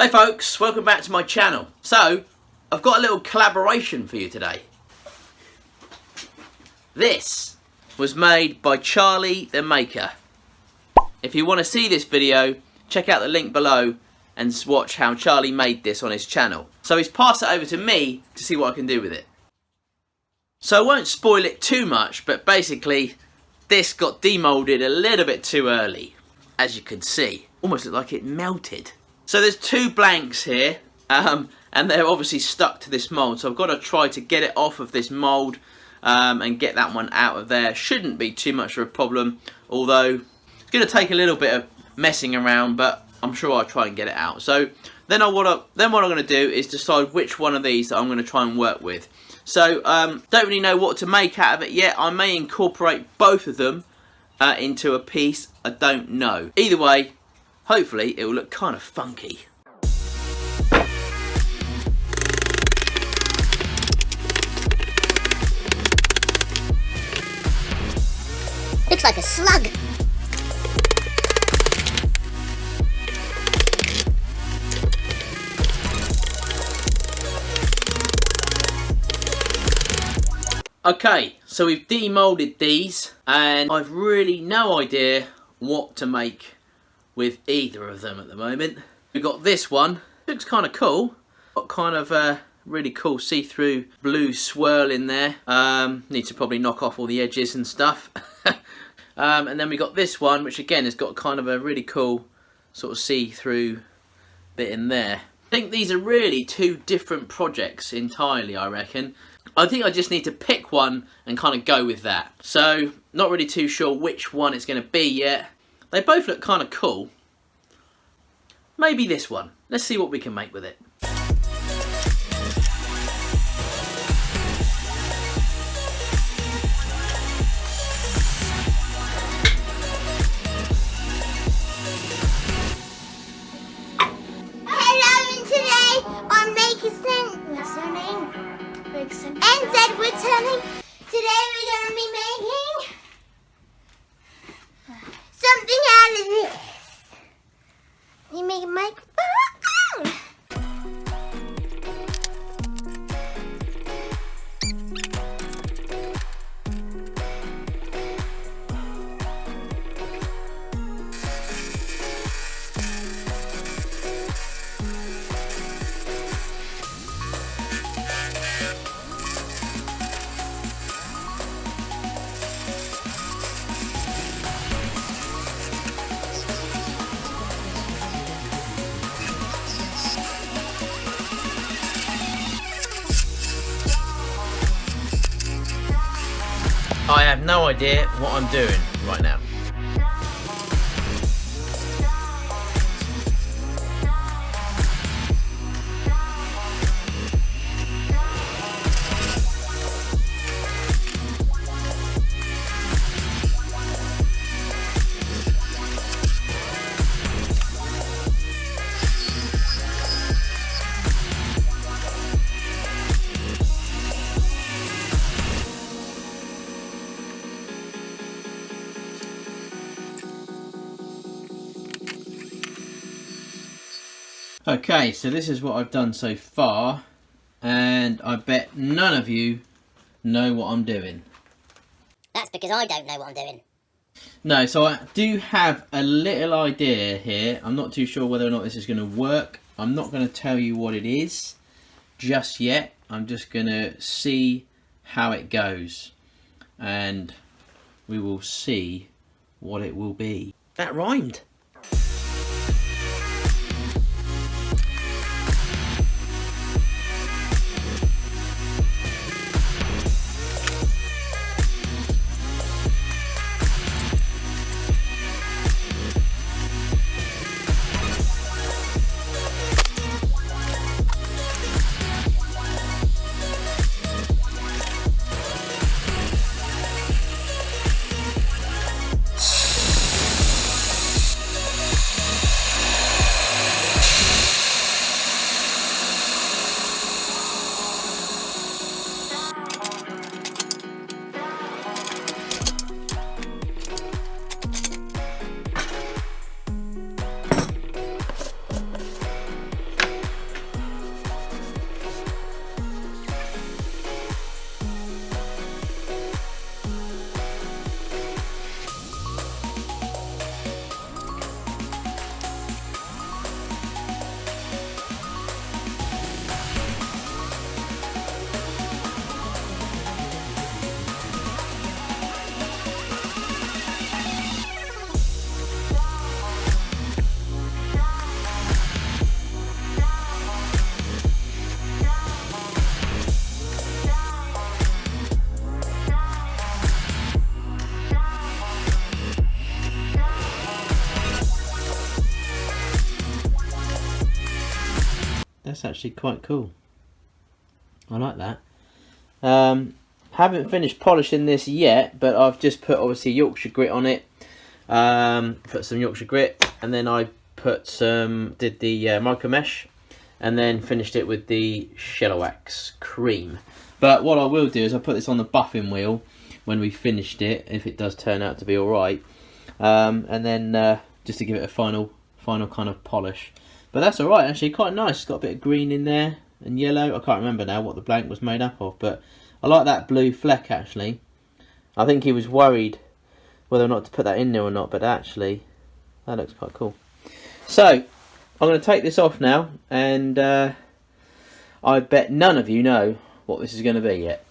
Hey folks, welcome back to my channel. So, I've got a little collaboration for you today. This was made by Charlie the Maker. If you want to see this video, check out the link below and watch how Charlie made this on his channel. So he's passed it over to me to see what I can do with it. So I won't spoil it too much, but basically this got demolded a little bit too early, as you can see. Almost looked like it melted. So there's two blanks here, and they're obviously stuck to this mould, so I've got to try to get it off of this mould and get that one out of there. Shouldn't be too much of a problem, although it's going to take a little bit of messing around, but I'm sure I'll try and get it out. So then what I'm going to do is decide which one of these that I'm going to try and work with. So don't really know what to make out of it yet. I may incorporate both of them into a piece. I don't know. Either way, hopefully it will look kind of funky. Looks like a slug. Okay, so we've demolded these and I've really no idea what to make with either of them at the moment. We've got this one, looks kind of cool. Got kind of a really cool see-through blue swirl in there. Need to probably knock off all the edges and stuff. And then we got this one, which again has got kind of a really cool sort of see-through bit in there. I think these are really two different projects entirely, I reckon. I think I just need to pick one and kind of go with that. So, not really too sure which one it's going to be yet. They both look kind of cool. Maybe this one. Let's see what we can make with it. NZ woodturning. Today we're going to be making something out of this. You make a microphone. I have no idea what I'm doing right now. Okay, so this is what I've done so far, and I bet none of you know what I'm doing. That's because I don't know what I'm doing. No, so I do have a little idea here. I'm not too sure whether or not this is going to work. I'm not going to tell you what it is just yet. I'm just going to see how it goes, and we will see what it will be. That rhymed. That's actually quite cool. I like that. Haven't finished polishing this yet, but I've just put obviously Yorkshire grit on it. Put some Yorkshire grit, and then I put did the micro mesh, and then finished it with the WOODWAX cream. But what I will do is I'll put this on the buffing wheel when we finished it, if it does turn out to be alright, and then just to give it a final kind of polish. But that's alright, actually, quite nice. It's got a bit of green in there and yellow. I can't remember now what the blank was made up of, but I like that blue fleck actually. I think he was worried whether or not to put that in there or not, but actually that looks quite cool. So I'm going to take this off now, and I bet none of you know what this is going to be yet.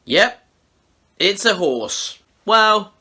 Yep, it's a horse. Well,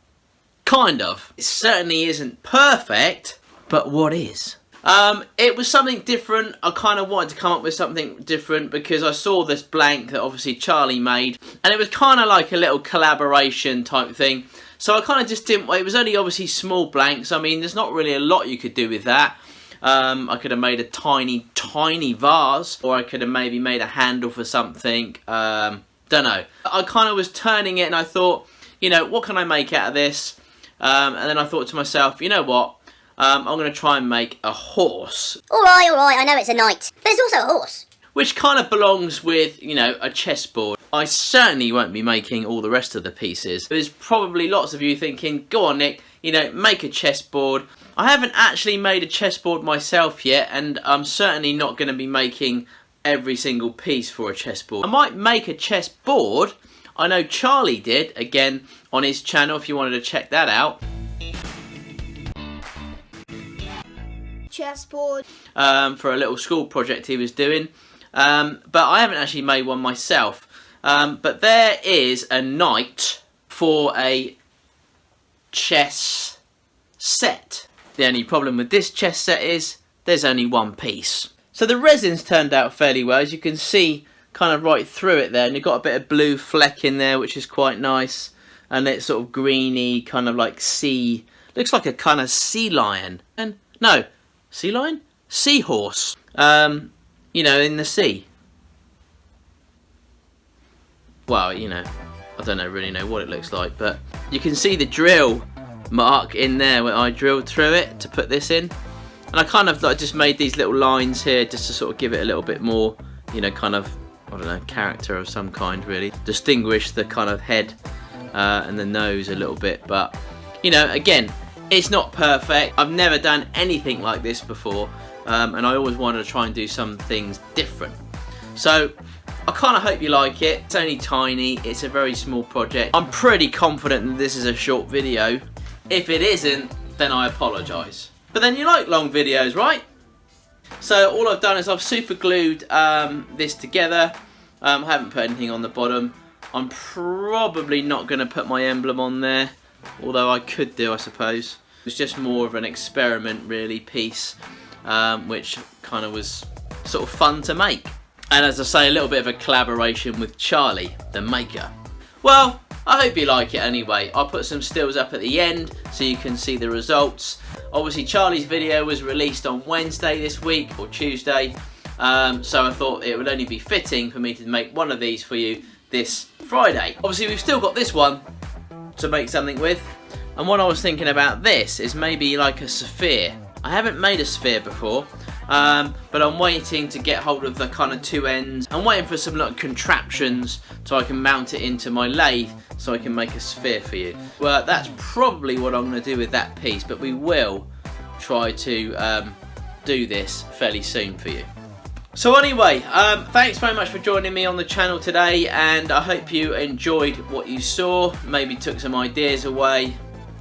kind of. It certainly isn't perfect, but what is? It was something different. I kind of wanted to come up with something different because I saw this blank that obviously Charlie made, and it was kind of like a little collaboration type thing. So I kind of just didn't, it was only obviously small blanks. I mean, there's not really a lot you could do with that. I could have made a tiny, tiny vase, or I could have maybe made a handle for something. Don't know. I kind of was turning it and I thought, you know, what can I make out of this? And then I thought to myself, you know what? I'm going to try and make a horse. Alright, I know it's a knight, but it's also a horse. Which kind of belongs with, you know, a chessboard. I certainly won't be making all the rest of the pieces. There's probably lots of you thinking, go on Nick, you know, make a chessboard. I haven't actually made a chessboard myself yet, and I'm certainly not going to be making every single piece for a chessboard. I might make a chessboard. I know Charlie did, again, on his channel if you wanted to check that out. Chessboard. For a little school project he was doing. But I haven't actually made one myself. But there is a knight for a chess set. The only problem with this chess set is there's only one piece. So the resin's turned out fairly well, as you can see kind of right through it there, and you've got a bit of blue fleck in there which is quite nice, and it's sort of greeny, kind of like sea, looks like a kind of sea lion, and no, sea lion? Seahorse, you know, in the sea. Well, you know, I don't really know what it looks like, but you can see the drill mark in there where I drilled through it to put this in. And I kind of like just made these little lines here just to sort of give it a little bit more, you know, kind of, I don't know, character of some kind really. Distinguish the kind of head and the nose a little bit. But, you know, again, it's not perfect. I've never done anything like this before. And I always wanted to try and do some things different. So I kind of hope you like it. It's only tiny. It's a very small project. I'm pretty confident that this is a short video. If it isn't, then I apologise. But then you like long videos, right? So all I've done is I've super glued this together. I haven't put anything on the bottom. I'm probably not going to put my emblem on there, although I could do, I suppose. It's just more of an experiment really piece, which kind of was sort of fun to make. And as I say, a little bit of a collaboration with Charlie, the maker. Well, I hope you like it anyway. I'll put some stills up at the end so you can see the results. Obviously Charlie's video was released on Wednesday this week, or Tuesday, so I thought it would only be fitting for me to make one of these for you this Friday. Obviously we've still got this one to make something with, and what I was thinking about this is maybe like a sphere. I haven't made a sphere before, but I'm waiting to get hold of the kind of two ends. I'm waiting for some like contraptions so I can mount it into my lathe so I can make a sphere for you. Well, that's probably what I'm going to do with that piece, but we will try to do this fairly soon for you. So anyway, thanks very much for joining me on the channel today, and I hope you enjoyed what you saw, maybe took some ideas away,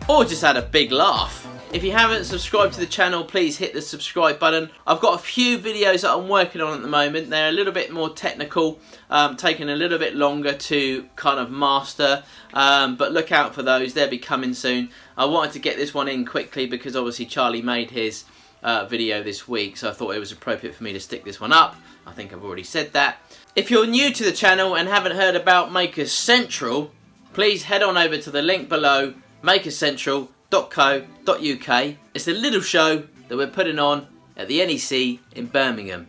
or just had a big laugh. If you haven't subscribed to the channel, please hit the subscribe button. I've got a few videos that I'm working on at the moment. They're a little bit more technical, taking a little bit longer to kind of master, but look out for those. They'll be coming soon. I wanted to get this one in quickly because obviously Charlie made his video this week, so I thought it was appropriate for me to stick this one up. I think I've already said that. If you're new to the channel and haven't heard about Makers Central, please head on over to the link below, makerscentral.co.uk. It's a little show that we're putting on at the NEC in Birmingham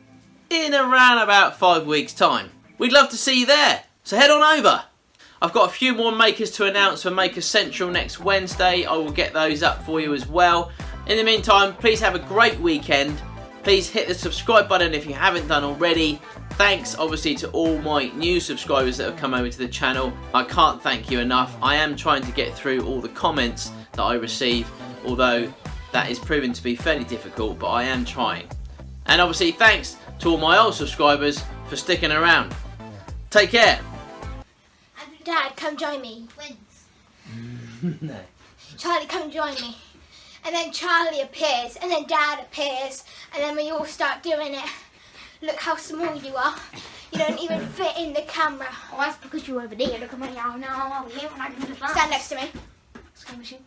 in around about 5 weeks time. We'd love to see you there, so head on over. I've got a few more makers to announce for Makers Central next Wednesday. I will get those up for you as well. In the meantime, please have a great weekend. Please hit the subscribe button if you haven't done already. Thanks obviously to all my new subscribers that have come over to the channel. I can't thank you enough. I am trying to get through all the comments that I receive, although that is proven to be fairly difficult, but I am trying. And obviously thanks to all my old subscribers for sticking around. Take care. Dad, come join me. Wins. No. Charlie, come join me. And then Charlie appears, and then Dad appears, and then we all start doing it. Look how small you are. You don't even fit in the camera. Oh, that's because you're over there. Look at me. Oh, no, I'm over here when I do the Stand next to me. Let's go, machine.